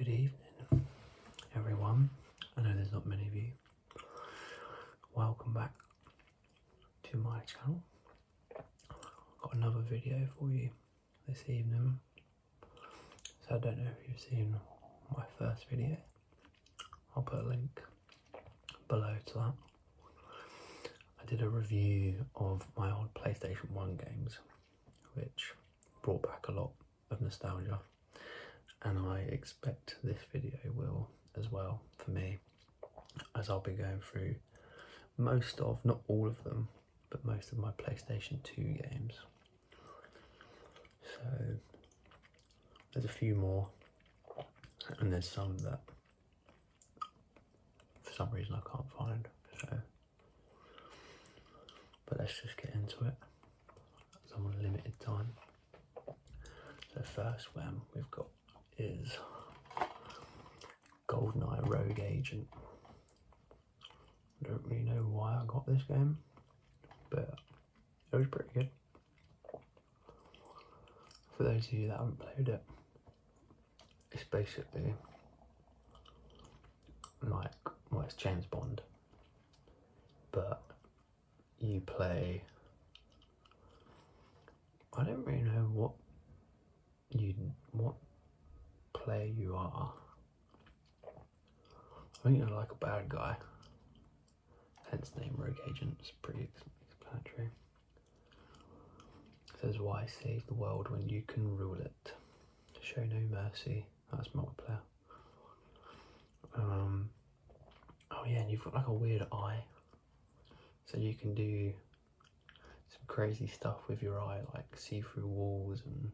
Good evening, everyone. I know there's not many of you. Welcome back to my channel. Got another video for you this evening. So I don't know if you've seen my first video. I'll put a link below to that. I did a review of my old PlayStation 1 games, which brought back a lot of nostalgia. And I expect this video will as well for me, as I'll be going through most of, not all of them, but most of my PlayStation 2 games. So there's a few more, and there's some that for some reason I can't find. So, but let's just get into it, as I'm on limited time. So first one we've got is GoldenEye Rogue Agent. I don't really know why I got this game, but it was pretty good. For those of you that haven't played it, it's basically like, well, it's James Bond, but you play, I don't really know what player you are. I think you're like a bad guy, hence the name Rogue Agent. It's pretty explanatory. It says, why save the world when you can rule it? Show no mercy. That's multiplayer. Oh yeah, and you've got like a weird eye, so you can do some crazy stuff with your eye, like see through walls, and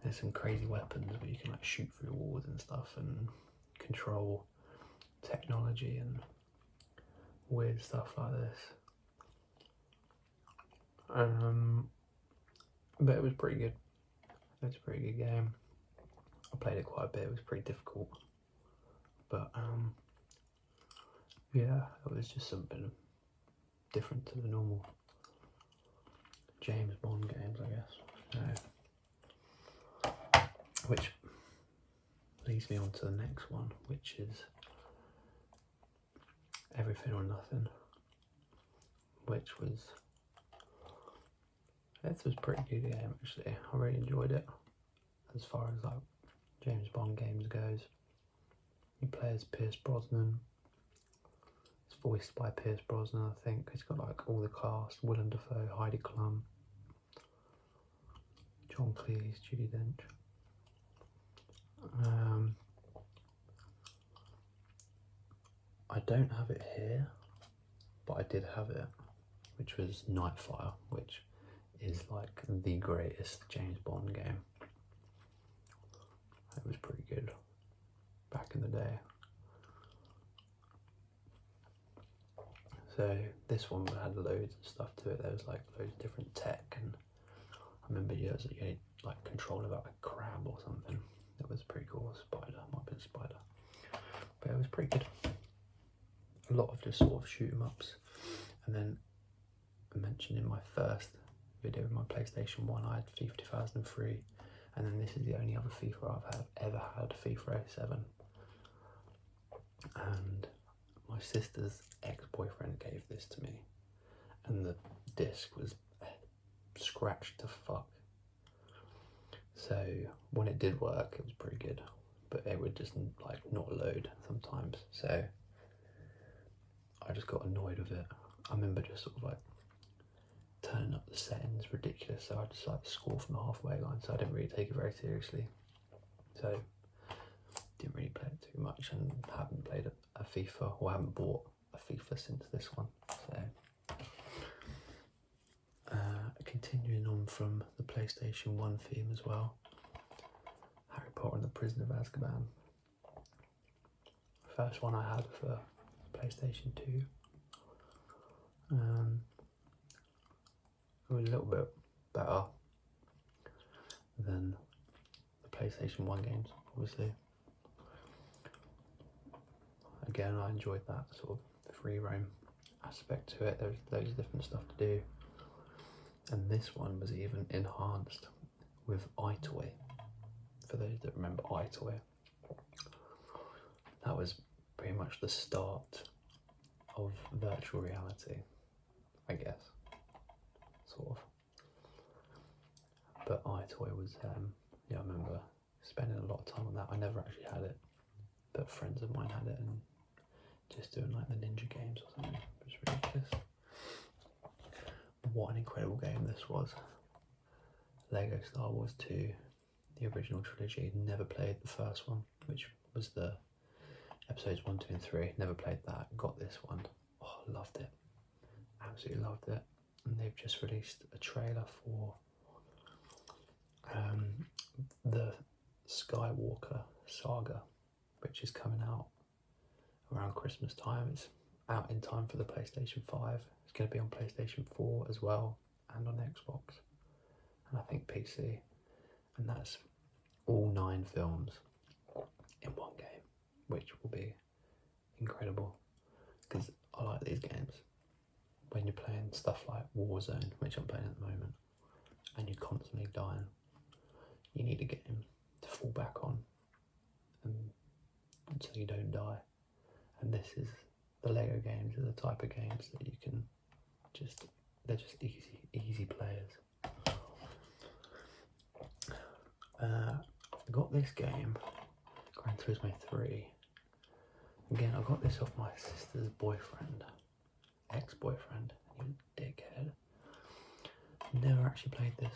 there's some crazy weapons where you can like shoot through walls and stuff and control technology and weird stuff like this. But it was pretty good. It's a pretty good game. I played it quite a bit. It was pretty difficult, but yeah, it was just something different to the normal James Bond games, I guess. So, which leads me on to the next one, which is Everything or Nothing, which was, it was a pretty good game actually. I really enjoyed it. As far as like James Bond games goes, you play as Pierce Brosnan. It's voiced by Pierce Brosnan, I think. It's got like all the cast: Willem Dafoe, Heidi Klum, John Cleese, Judi Dench. I don't have it here, but I did have it, which was Nightfire, which is like the greatest James Bond game. It was pretty good back in the day. So this one had loads of stuff to it. There was like loads of different tech, and I remember you had like control about a crab or something. It was pretty cool. Spider, might be a spider, but it was pretty good. A lot of just sort of shoot 'em ups, and then I mentioned in my first video of my PlayStation 1 I had FIFA 2003, and then this is the only other FIFA I've ever had, FIFA 07. And my sister's ex-boyfriend gave this to me, and the disc was scratched to fuck. So when it did work, it was pretty good, but it would just like not load sometimes. So I just got annoyed with it. I remember just sort of like turning up the settings ridiculous, so I just like score from the halfway line, so I didn't really take it very seriously. So didn't really play it too much, and haven't played a FIFA, or haven't bought a FIFA since this one. So continuing on from the PlayStation 1 theme as well, Harry Potter and the Prisoner of Azkaban. First one I had for PlayStation 2. It was a little bit better than the PlayStation 1 games, obviously. Again, I enjoyed that sort of free roam aspect to it. There was loads of different stuff to do. And this one was even enhanced with iToy, for those that remember iToy. that was pretty much the start of virtual reality, I guess, sort of. But iToy was, yeah, I remember spending a lot of time on that. I never actually had it, but friends of mine had it, and just doing like the ninja games or something. It was ridiculous. What an incredible game this was. Lego Star Wars 2, the original trilogy. Never played the first one, which was the episodes 1, 2 and 3. Never played that. Got this one. Oh, loved it. Absolutely loved it. And they've just released a trailer for the Skywalker saga, which is coming out around Christmas time. It's out in time for the PlayStation 5. It's going to be on PlayStation 4 as well, and on Xbox, and I think PC. And that's all 9 films in one game, which will be incredible, because I like these games. When you're playing stuff like Warzone, which I'm playing at the moment, and you're constantly dying, you need a game to fall back on, and so you don't die. And this is, the Lego games are the type of games that you can just, they're just easy players. I got this game, Gran Turismo 3. Again, I got this off my sister's boyfriend, ex-boyfriend. He was a dickhead. Never actually played this.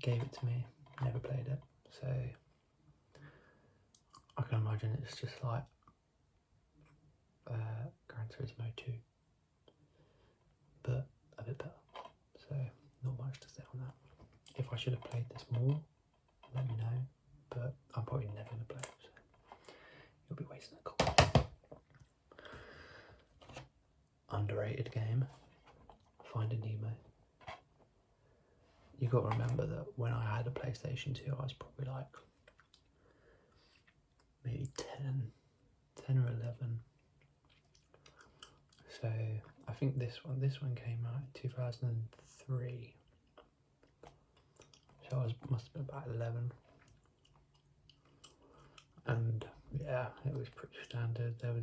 Gave it to me, never played it. So I can imagine it's just like Gran Turismo 2, but a bit better. So not much to say on that. If I should have played this more, let me know. But I'm probably never going to play it, so you'll be wasting a copy. Underrated game, Finding Nemo. You got to remember that when I had a PlayStation 2, I was probably like maybe 10 or 11. So I think this one came out in 2003. So I must have been about 11. And yeah, it was pretty standard. There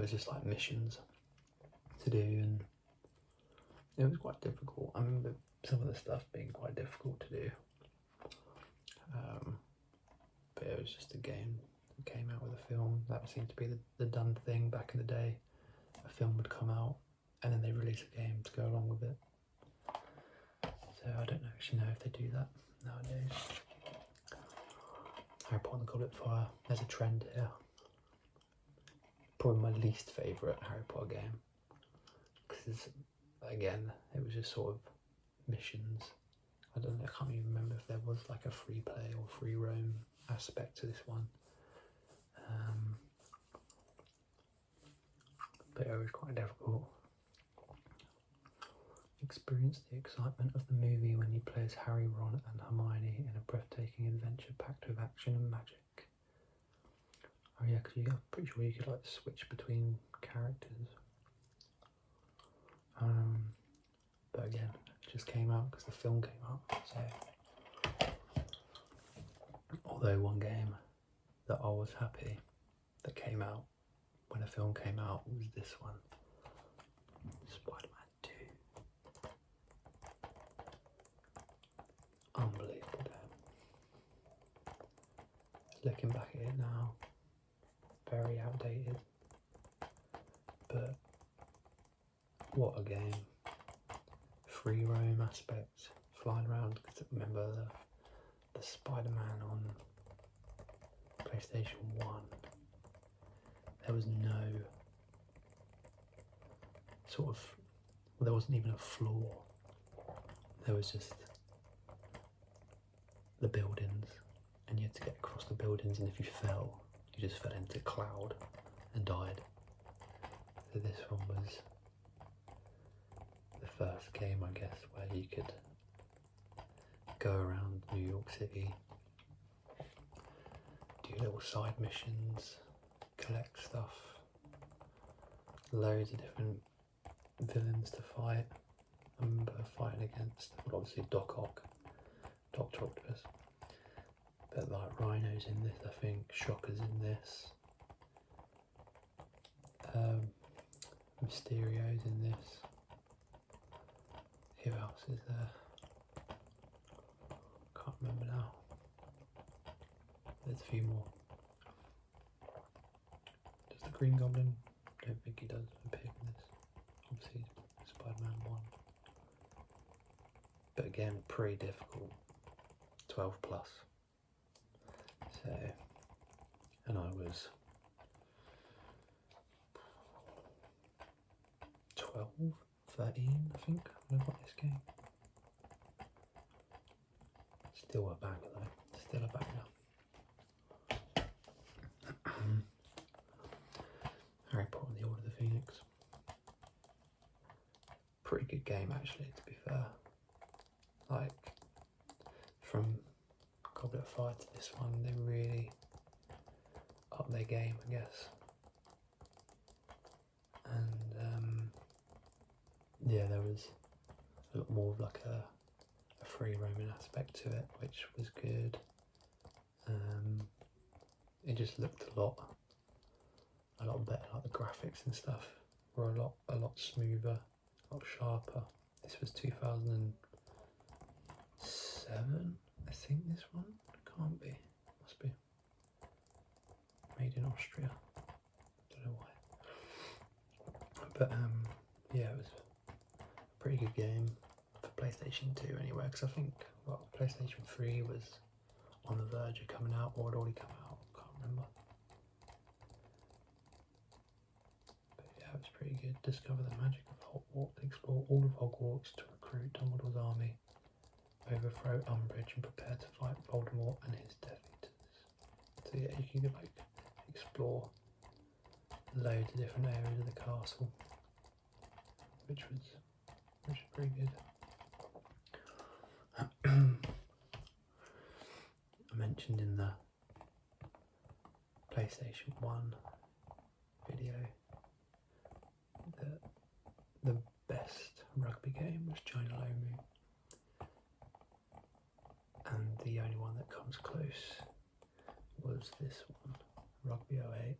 was just like missions to do, and it was quite difficult. I remember some of the stuff being quite difficult to do. But it was just a game that came out with a film. That seemed to be the done thing back in the day. A film would come out, and then they release a game to go along with it. So I don't actually know if they do that nowadays. Harry Potter and the Goblet of Fire. There's a trend here. Probably my least favourite Harry Potter game, because again, it was just sort of missions. I can't even remember if there was like a free play or free roam aspect to this one. But it was quite difficult. Experience the excitement of the movie when you play as Harry, Ron and Hermione in a breathtaking adventure packed with action and magic. Oh yeah, because I'm pretty sure you could like switch between characters. But again, it just came out because the film came out. So, although one game that I was happy that came out when a film came out was this one, Spider-Man 2. Unbelievable game. Looking back at it now, very outdated, but what a game. Free roam aspect, flying around. Because remember the Spider-Man on PlayStation 1, there was no sort of, well, there wasn't even a floor. There was just the buildings, and you had to get across the buildings, and if you fell, you just fell into cloud and died. So this one was the first game, I guess, where you could go around New York City, do little side missions, collect stuff, loads of different villains to fight. I remember fighting against, well, obviously Dr. Octopus, but like Rhino's in this, I think, Shocker's in this, Mysterio's in this. Who else is there? Can't remember now. There's a few more. Does the Green Goblin? Don't think he does appear in this. Obviously, Spider-Man 1. But again, pretty difficult. 12 plus. So, and I was 12, 13, I think, when I got this game. Still a banger though. Still a banger. Harry Potter and the Order of the Phoenix. Pretty good game actually, to be fair. Like, from Goblet of Fire to this one, they really upped their game, I guess. And yeah, there was a lot more of like a free roaming aspect to it, which was good. It just looked a lot better. Like the graphics and stuff were a lot smoother, a lot sharper. This was 2007, I think. This one can't be. Must be made in Austria. Don't know why. But yeah, it was a pretty good game for PlayStation 2 anyway. Because I think PlayStation 3 was on the verge of coming out, or had already come out. Can't remember. It was pretty good. Discover the magic of Hogwarts, explore all of Hogwarts to recruit Dumbledore's army, overthrow Umbridge and prepare to fight Voldemort and his Death Eaters. So yeah, you can like explore loads of different areas of the castle, which was pretty good. I mentioned in the PlayStation 1 video that the best rugby game was China Lomu, and the only one that comes close was this one, Rugby 08.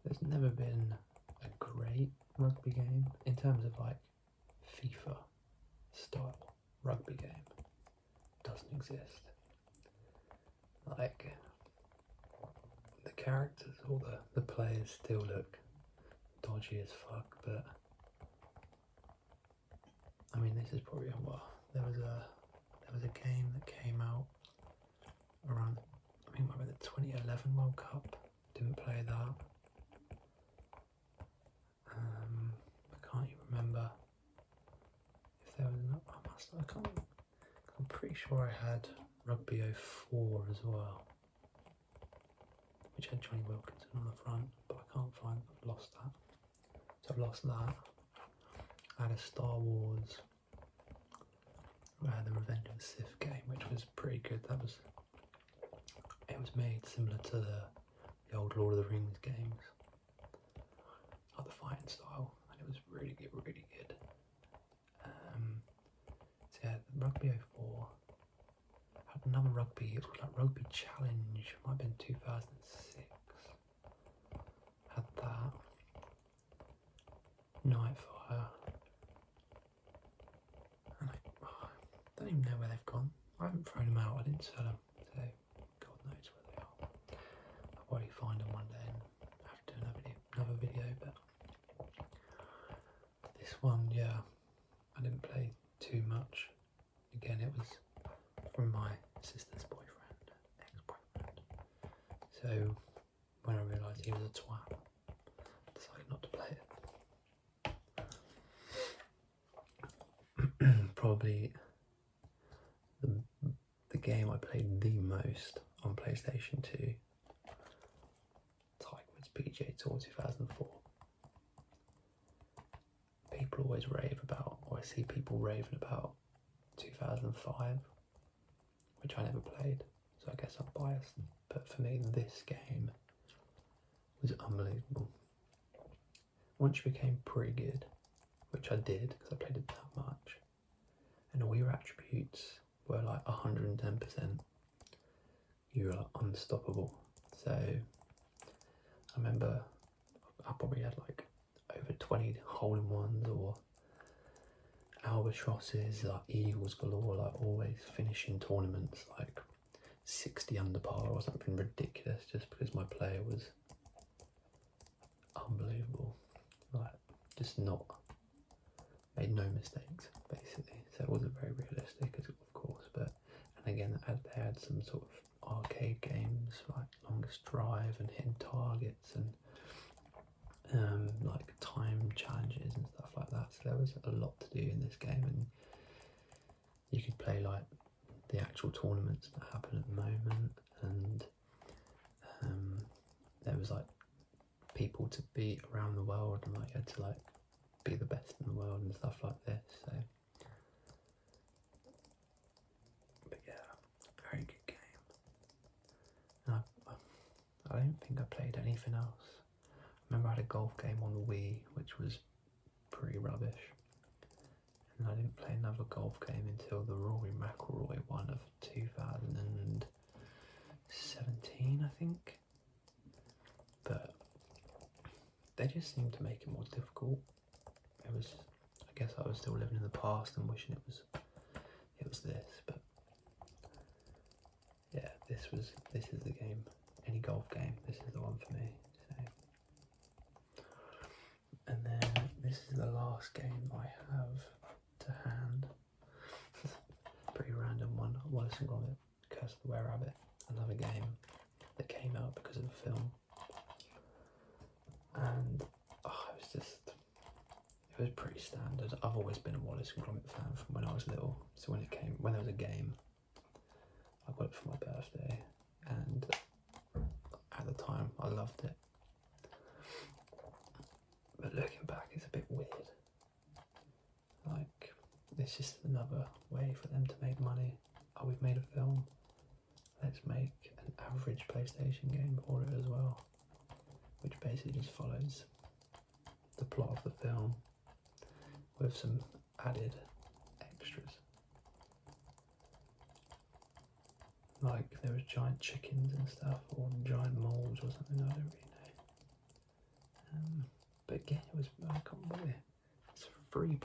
There's never been a great rugby game in terms of like FIFA style rugby game. Doesn't exist. Like, the characters or the players still look dodgy as fuck, but I mean, this is probably there was a game that came out around, I think maybe the 2011 World Cup. Didn't play that. I can't even remember if there was I'm pretty sure I had Rugby 04 as well, which had Johnny Wilkinson on the front, but I can't find it. I've lost that. So I've lost that. I had a Star Wars, the Revenge of the Sith game, which was pretty good. It was made similar to the old Lord of the Rings games, like the fighting style, and it was really good, really good. So yeah, Rugby 04. Had another rugby, it was like Rugby Challenge, might have been 2006. Had that. Nightfire. And I don't even know where they've gone. I haven't thrown them out, I didn't sell them, so God knows where they are. I'll probably find them one day and have to do another video, but this one, yeah, I didn't play too much. Again, it was from my sister's boyfriend, ex-boyfriend. So when I realised he was a twat, I decided not to play it. Probably the game I played the most on PlayStation 2, Tiger Woods PGA Tour 2004. People always rave about, or I see people raving about 2005, which I never played, so I guess I'm biased. But for me, this game was unbelievable. Once you became pretty good, which I did because I played it that much, and all your attributes were like 110%, you were like unstoppable. So I remember I probably had like over 20 hole-in-ones or albatrosses, like eagles galore, like always finishing tournaments like 60 under par or something ridiculous, just because my player was unbelievable, like just not made no mistakes basically. So it wasn't very realistic, of course, but and again they had some sort of arcade games like longest drive and hitting targets and like time challenges and stuff like that. So there was a lot to do in this game, and you could play like the actual tournaments that happen at the moment, and there was like people to beat around the world, and like you had to like be the best in the world and stuff like this. So, but yeah, very good game. And I don't think I played anything else. I remember I had a golf game on the Wii, which was pretty rubbish. And I didn't play another golf game until the Rory McIlroy one of 2017, I think. But they just seemed to make it more difficult. It was, I guess I was still living in the past and wishing it was this, but yeah, this is the game. Any golf game, this is the one for me. So. And then this is the last game I have to hand. Pretty random one. Wallace and Gromit, Curse of the Were-Rabbit. Another game that came out because of the film. And it was pretty standard. I've always been a Wallace and Gromit fan from when I was little. So when there was a game, I got it for my birthday, and at the time I loved it. But looking back, it's a bit weird. Like, it's just another way for them to make money. Oh, we've made a film. Let's make an average PlayStation game for it as well, which basically just follows the plot of the film with some added extras. Like there was giant chickens and stuff, or giant moles or something, I don't really know. But again, I can't remember, it's 3+.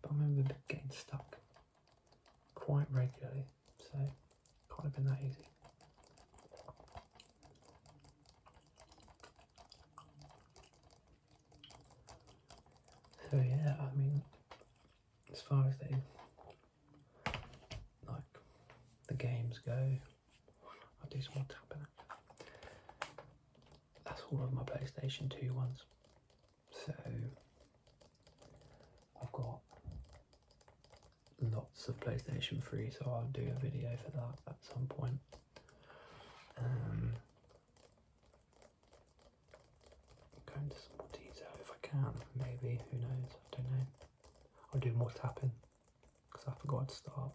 But I remember getting stuck quite regularly, so it can't have been that easy. So yeah, I mean, as far as the games go, I'll do some more tapping. That's all of my PlayStation 2 ones. So I've got lots of PlayStation 3, so I'll do a video for that at some point. Go into some more detail if I can, maybe, who knows, I don't know. I'll do more tapping, because I forgot to start